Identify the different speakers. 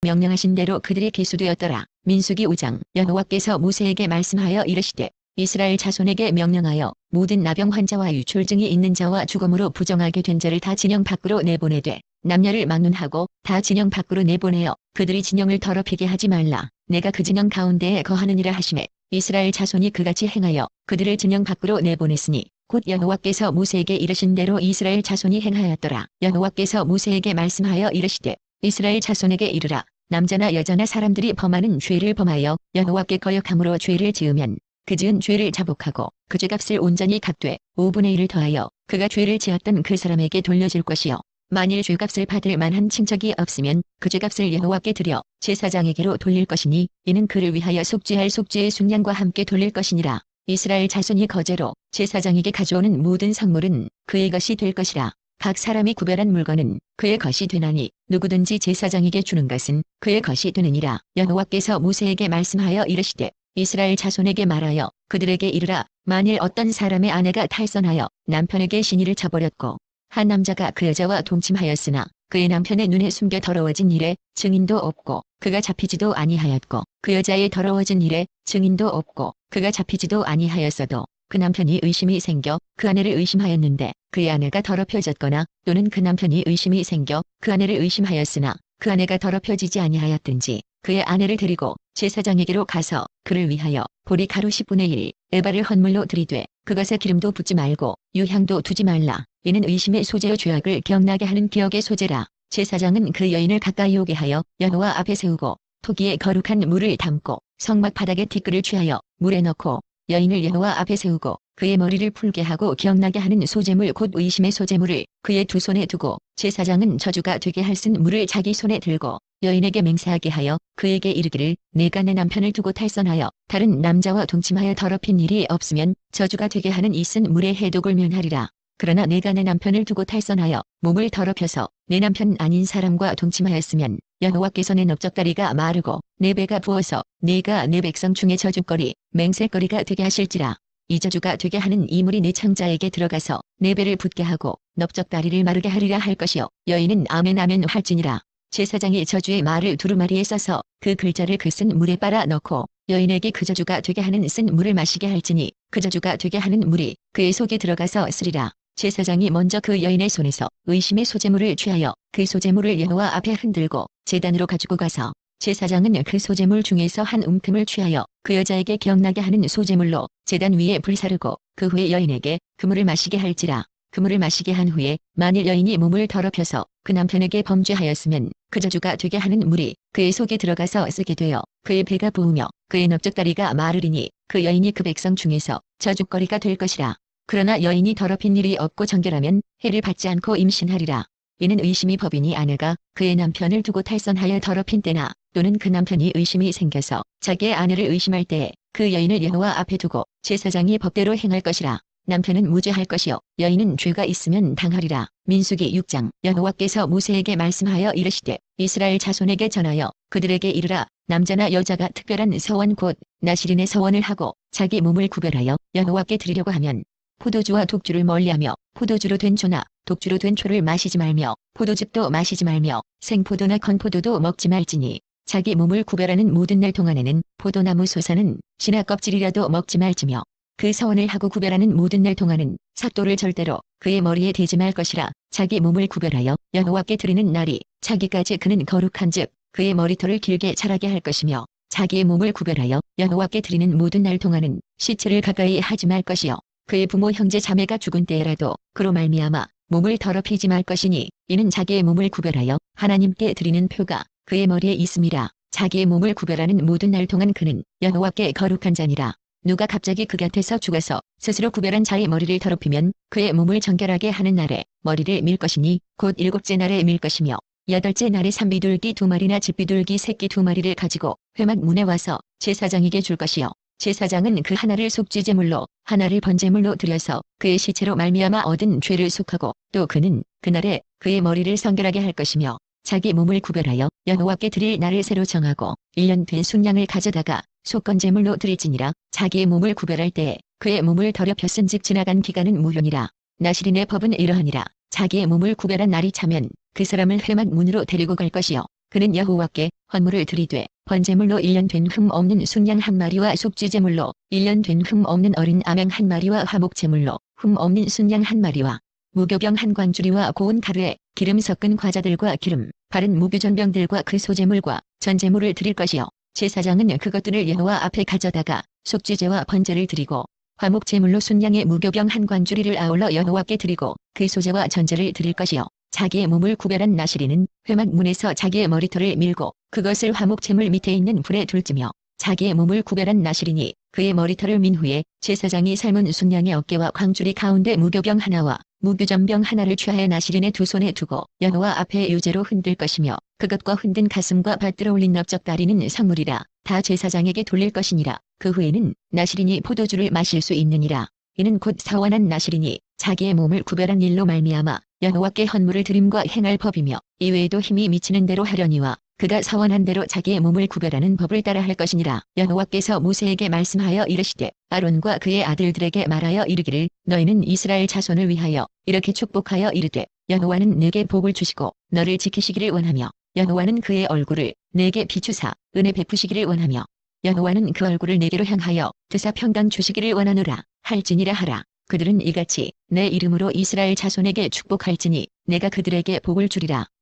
Speaker 1: 명령하신 대로 그들이 기수되었더라. 민수기 5장. 여호와께서 모세에게 말씀하여 이르시되 이스라엘 자손에게 명령하여 모든 나병 환자와 유출증이 있는 자와 죽음으로 부정하게 된 자를 다 진영 밖으로 내보내되 남녀를 막론하고 다 진영 밖으로 내보내어 그들이 진영을 더럽히게 하지 말라. 내가 그 진영 가운데에 거하느니라 하시매 이스라엘 자손이 그같이 행하여 그들을 진영 밖으로 내보냈으니 곧 여호와께서 모세에게 이르신 대로 이스라엘 자손이 행하였더라. 여호와께서 모세에게 말씀하여 이르시되 이스라엘 자손에게 이르라. 남자나 여자나 사람들이 범하는 죄를 범하여 여호와께 거역함으로 죄를 지으면 그 지은 죄를 자복하고 그 죄값을 온전히 갚되 5분의 1을 더하여 그가 죄를 지었던 그 사람에게 돌려줄 것이요 만일 죄값을 받을 만한 친척이 없으면 그 죄값을 여호와께 드려 제사장에게로 돌릴 것이니 이는 그를 위하여 속죄할 속죄의 순양과 함께 돌릴 것이니라. 이스라엘 자손이 거제로 제사장에게 가져오는 모든 성물은 그의 것이 될 것이라. 각 사람이 구별한 물건은 그의 것이 되나니 누구든지 제사장에게 주는 것은 그의 것이 되느니라. 여호와께서 모세에게 말씀하여 이르시되 이스라엘 자손에게 말하여 그들에게 이르라. 만일 어떤 사람의 아내가 탈선하여 남편에게 시니를 쳐버렸고 한 남자가 그 여자와 동침하였으나 그의 남편의 눈에 숨겨 더러워진 일에 증인도 없고 그가 잡히지도 아니하였고 그 여자의 더러워진 일에 증인도 없고 그가 잡히지도 아니하였어도 그 남편이 의심이 생겨 그 아내를 의심하였는데 그의 아내가 더럽혀졌거나 또는 그 남편이 의심이 생겨 그 아내를 의심하였으나 그 아내가 더럽혀지지 아니하였든지 그의 아내를 데리고 제사장에게로 가서 그를 위하여 보리 가루 10분의 1 에바를 헌물로 들이되 그것에 기름도 붓지 말고 유향도 두지 말라. 이는 의심의 소재의 죄악을 기억나게 하는 기억의 소재라. 제사장은 그 여인을 가까이 오게 하여 여호와 앞에 세우고 토기에 거룩한 물을 담고 성막 바닥에 티끌을 취하여 물에 넣고 여인을 여호와 앞에 세우고 그의 머리를 풀게 하고 기억나게 하는 소재물 곧 의심의 소재물을 그의 두 손에 두고 제사장은 저주가 되게 할 쓴 물을 자기 손에 들고 여인에게 맹세하게 하여 그에게 이르기를 내가 내 남편을 두고 탈선하여 다른 남자와 동침하여 더럽힌 일이 없으면 저주가 되게 하는 이 쓴 물의 해독을 면하리라. 그러나 내가 내 남편을 두고 탈선하여 몸을 더럽혀서 내 남편 아닌 사람과 동침하였으면 여호와께서 내 넓적다리가 마르고 내 배가 부어서 내가 내 백성 중에 저주거리 맹세거리가 되게 하실지라. 이 저주가 되게 하는 이 물이 내 창자에게 들어가서 내 배를 붓게 하고 넓적다리를 마르게 하리라 할 것이요 여인은 아멘 아멘 할지니라. 제사장이 저주의 말을 두루마리에 써서 그 글자를 그 쓴 물에 빨아 넣고 여인에게 그 저주가 되게 하는 쓴 물을 마시게 할지니 그 저주가 되게 하는 물이 그의 속에 들어가서 쓰리라. 제사장이 먼저 그 여인의 손에서 의심의 소재물을 취하여 그 소재물을 여호와 앞에 흔들고 제단으로 가지고 가서 제사장은 그 소재물 중에서 한 움큼을 취하여 그 여자에게 기억나게 하는 소재물로 제단 위에 불사르고 그 후에 여인에게 그 물을 마시게 할지라. 그 물을 마시게 한 후에 만일 여인이 몸을 더럽혀서 그 남편에게 범죄하였으면 그 저주가 되게 하는 물이 그의 속에 들어가서 쓰게 되어 그의 배가 부으며 그의 넓적다리가 마르리니 그 여인이 그 백성 중에서 저주거리가 될 것이라. 그러나 여인이 더럽힌 일이 없고 정결하면 해를 받지 않고 임신하리라. 이는 의심이 법이니 아내가 그의 남편을 두고 탈선하여 더럽힌 때나 또는 그 남편이 의심이 생겨서 자기의 아내를 의심할 때에 그 여인을 여호와 앞에 두고 제사장이 법대로 행할 것이라. 남편은 무죄할 것이요 여인은 죄가 있으면 당하리라. 민수기 6장. 여호와께서 모세에게 말씀하여 이르시되 이스라엘 자손에게 전하여 그들에게 이르라. 남자나 여자가 특별한 서원 곧 나시린의 서원을 하고 자기 몸을 구별하여 여호와께 드리려고 하면 포도주와 독주를 멀리하며 포도주로 된 초나 독주로 된 초를 마시지 말며 포도즙도 마시지 말며 생포도나 건포도도 먹지 말지니 자기 몸을 구별하는 모든 날 동안에는 포도나무 솟아는 신화 껍질이라도 먹지 말지며 그 서원을 하고 구별하는 모든 날 동안은 삭도를 절대로 그의 머리에 대지 말 것이라. 자기 몸을 구별하여 여호와께 드리는 날이 차기까지 그는 거룩한즉 그의 머리털을 길게 자라게 할 것이며 자기의 몸을 구별하여 여호와께 드리는 모든 날 동안은 시체를 가까이 하지 말 것이요 그의 부모 형제 자매가 죽은 때에라도 그로 말미암아 몸을 더럽히지 말 것이니 이는 자기의 몸을 구별하여 하나님께 드리는 표가 그의 머리에 있음이라. 자기의 몸을 구별하는 모든 날 동안 그는 여호와께 거룩한 자니라. 누가 갑자기 그 곁에서 죽어서 스스로 구별한 자의 머리를 더럽히면 그의 몸을 정결하게 하는 날에 머리를 밀 것이니 곧 7째 날에 밀 것이며 8째 날에 산비둘기 2마리나 집비둘기 새끼 2마리를 가지고 회막 문에 와서 제사장에게 줄 것이요 제사장은 그 하나를 속죄제물로 하나를 번제물로 드려서 그의 시체로 말미암아 얻은 죄를 속하고 또 그는 그날에 그의 머리를 성결하게 할 것이며 자기 몸을 구별하여 여호와께 드릴 날을 새로 정하고 1년 된 순양을 가져다가 속건제물로 드릴지니라. 자기의 몸을 구별할 때에 그의 몸을 더럽혔은즉 지나간 기간은 무효니라. 나시린의 법은 이러하니라. 자기의 몸을 구별한 날이 차면 그 사람을 회막 문으로 데리고 갈 것이요 그는 여호와께 헌물을 드리되 번제물로 1년 된 흠 없는 순양 한 마리와 속죄제물로 1년 된 흠 없는 어린 암양 한 마리와 화목제물로 흠 없는 순양 한 마리와 무교병 한 광주리와 고운 가루에 기름 섞은 과자들과 기름 바른 무교전병들과 그 소제물과 전제물을 드릴 것이요 제사장은 그것들을 여호와 앞에 가져다가 속죄제와 번제를 드리고 화목제물로 순양의 무교병 한 광주리를 아울러 여호와께 드리고 그 소제와 전제를 드릴 것이요 자기의 몸을 구별한 나시리는 회막 문에서 자기의 머리털을 밀고 그것을 화목제물 밑에 있는 불에 둘지며 자기의 몸을 구별한 나시리니 그의 머리털을 민 후에 제사장이 삶은 순양의 어깨와 광주리 가운데 무교병 하나와 무교전병 하나를 취하여 나시린의 두 손에 두고 여호와 앞에 유제로 흔들 것이며 그것과 흔든 가슴과 받들어 올린 넓적다리는 성물이라 다 제사장에게 돌릴 것이니라. 그 후에는 나시린이 포도주를 마실 수 있느니라. 이는 곧 서원한 나시린이 자기의 몸을 구별한 일로 말미암아 여호와께 헌물을 드림과 행할 법이며 이외에도 힘이 미치는 대로 하려니와 그가 서원한 대로 자기의 몸을 구별하는 법을 따라 할 것이니라. 여호와께서 모세에게 말씀하여 이르시되 아론과 그의 아들들에게 말하여 이르기를 너희는 이스라엘 자손을 위하여 이렇게 축복하여 이르되 여호와는 내게 복을 주시고 너를 지키시기를 원하며 여호와는 그의 얼굴을 내게 비추사 은혜 베푸시기를 원하며 여호와는 그 얼굴을 내게로 향하여 드사 평강 주시기를 원하노라 할지니라 하라. 그들은 이같이 내 이름으로 이스라엘 자손에게 축복할지니 내가 그들에게 복을 주리라.